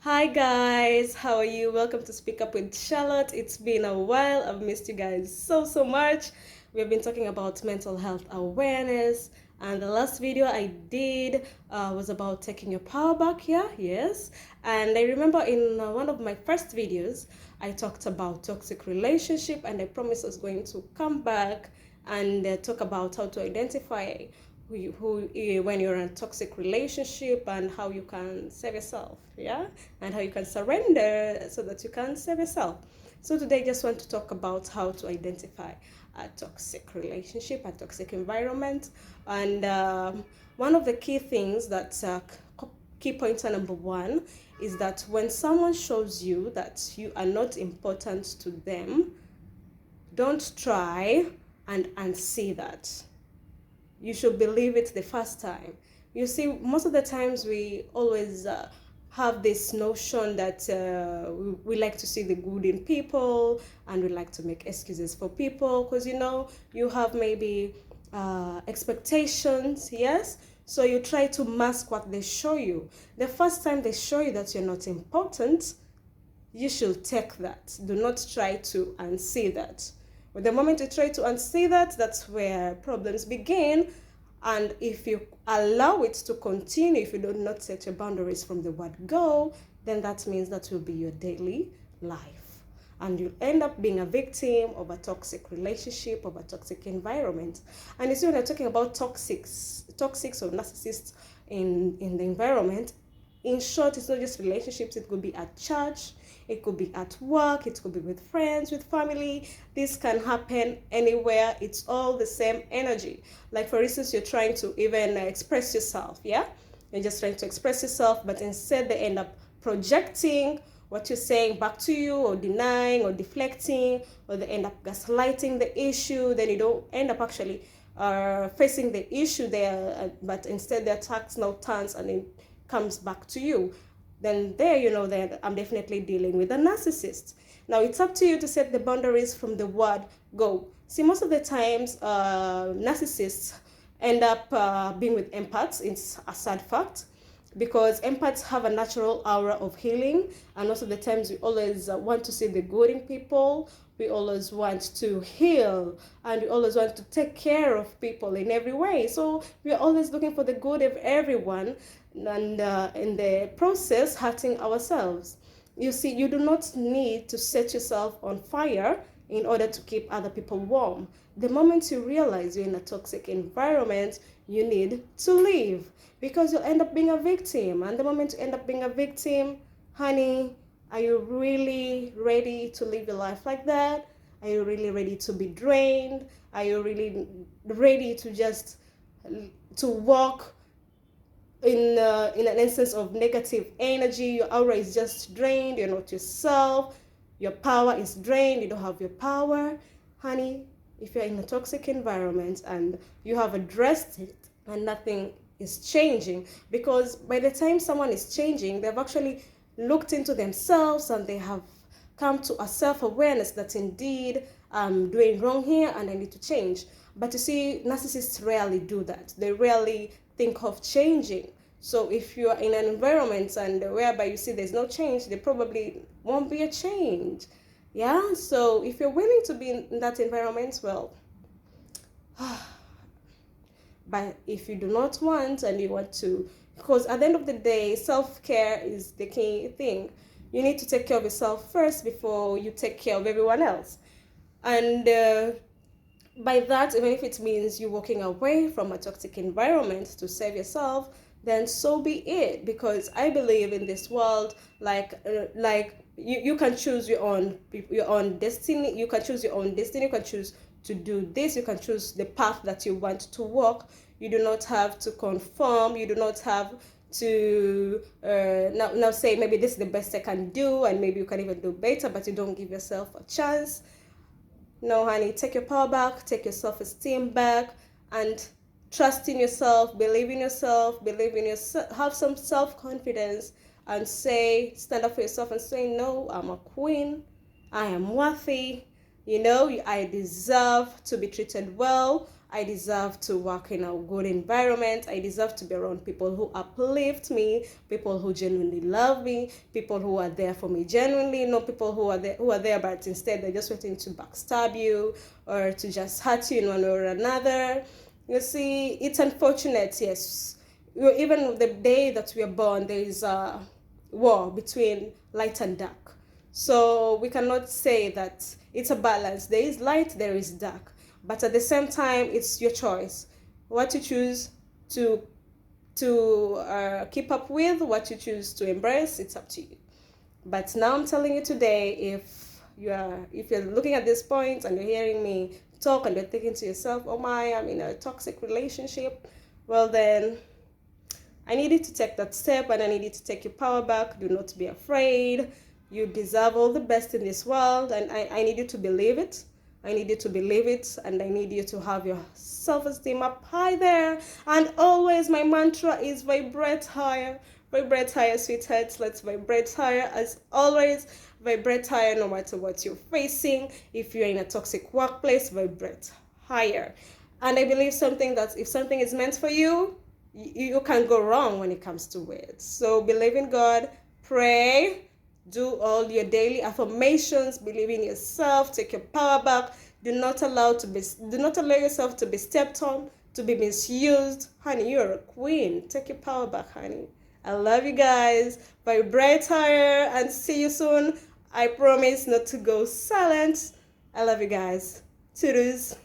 Hi guys, how are you? Welcome to Speak Up with Charlotte. It's been a while. I've missed you guys so much. We've been talking about mental health awareness, and the last video I did was about taking your power back. Yeah, yes. And I remember in one of my first videos, I talked about toxic relationship, and I promised I was going to come back and talk about how to identify when you're in a toxic relationship and how you can save yourself, yeah, and how you can surrender so that you can save yourself. So today I just want to talk about how to identify a toxic relationship, a toxic environment. And one of the key things that key pointer number one is that when someone shows you that you are not important to them, don't try and unsee that. You should believe it the first time. You see, most of the times we always have this notion that we like to see the good in people, and we like to make excuses for people because you have maybe expectations, yes? So you try to mask what they show you. The first time they show you that you're not important, you should take that. Do not try to unsee that. But the moment you try to unsee that, that's where problems begin. And if you allow it to continue, if you do not set your boundaries from the word go, then that means that will be your daily life. And you'll end up being a victim of a toxic relationship, of a toxic environment. And you see, when you're talking about toxics or narcissists in the environment, in short, it's not just relationships. It could be at church, it could be at work, it could be with friends, with family. This can happen anywhere. It's all the same energy. Like, for instance, you're trying to even express yourself, yeah? You're just trying to express yourself, but instead they end up projecting what you're saying back to you, or denying or deflecting, or they end up gaslighting the issue. Then you don't end up actually facing the issue there, but instead the attacks now turns and it comes back to you. Then there, that I'm definitely dealing with a narcissist. Now it's up to you to set the boundaries from the word go. See, most of the times narcissists end up being with empaths. It's a sad fact, because empaths have a natural aura of healing, and most of the times we always want to see the good in people. We always want to heal, and we always want to take care of people in every way. So we're always looking for the good of everyone, and in the process hurting ourselves. You see, you do not need to set yourself on fire in order to keep other people warm. The moment you realize you're in a toxic environment, you need to leave, because you'll end up being a victim. And the moment you end up being a victim, honey, are you really ready to live your life like that? Are you really ready to be drained? Are you really ready to just to walk in an instance of negative energy? Your aura is just drained. You're not yourself. Your power is drained. You don't have your power, honey. If you're in a toxic environment and you have addressed it and nothing is changing, because by the time someone is changing, they've actually looked into themselves and they have come to a self-awareness that indeed I'm doing wrong here and I need to change. But you see, narcissists rarely do that. They rarely think of changing. So if you are in an environment and whereby you see there's no change, there probably won't be a change. Yeah, so if you're willing to be in that environment, well, but if you do not want and you want to, because at the end of the day, self-care is the key thing. You need to take care of yourself first before you take care of everyone else. And by that, even if it means you walking away from a toxic environment to save yourself, then so be it. Because I believe in this world, like you can choose your own destiny. You can choose your own destiny. You can choose to do this. You can choose the path that you want to walk. You do not have to conform. You do not have to now say maybe this is the best I can do, and maybe you can even do better, but you don't give yourself a chance. No, honey, take your power back, take your self-esteem back, and trust in yourself, believe in yourself, have some self-confidence, and stand up for yourself and say, no, I'm a queen, I am worthy, I deserve to be treated well, I deserve to work in a good environment. I deserve to be around people who uplift me, people who genuinely love me, people who are there for me genuinely, not people who are there but instead they're just waiting to backstab you or to just hurt you in one way or another. You see, it's unfortunate, yes. Even the day that we are born, there is a war between light and dark. So we cannot say that it's a balance. There is light, there is dark. But at the same time, it's your choice. What you choose to keep up with, what you choose to embrace, it's up to you. But now I'm telling you today, if you're looking at this point and you're hearing me talk and you're thinking to yourself, oh my, I'm in a toxic relationship, well then, I need you to take that step and I need you to take your power back. Do not be afraid. You deserve all the best in this world, and I need you to believe it. I need you to believe it, and I need you to have your self-esteem up high there. And always my mantra is vibrate higher. Vibrate higher, sweethearts. Let's vibrate higher. As always, vibrate higher no matter what you're facing. If you're in a toxic workplace, vibrate higher. And I believe if something is meant for you, you can't go wrong when it comes to it. So believe in God, pray, do all your daily affirmations, believe in yourself, take your power back. Do not allow yourself to be stepped on, to be misused. Honey, you're a queen. Take your power back, honey. I love you guys. Vibrate higher and see you soon. I promise not to go silent. I love you guys. Toodles.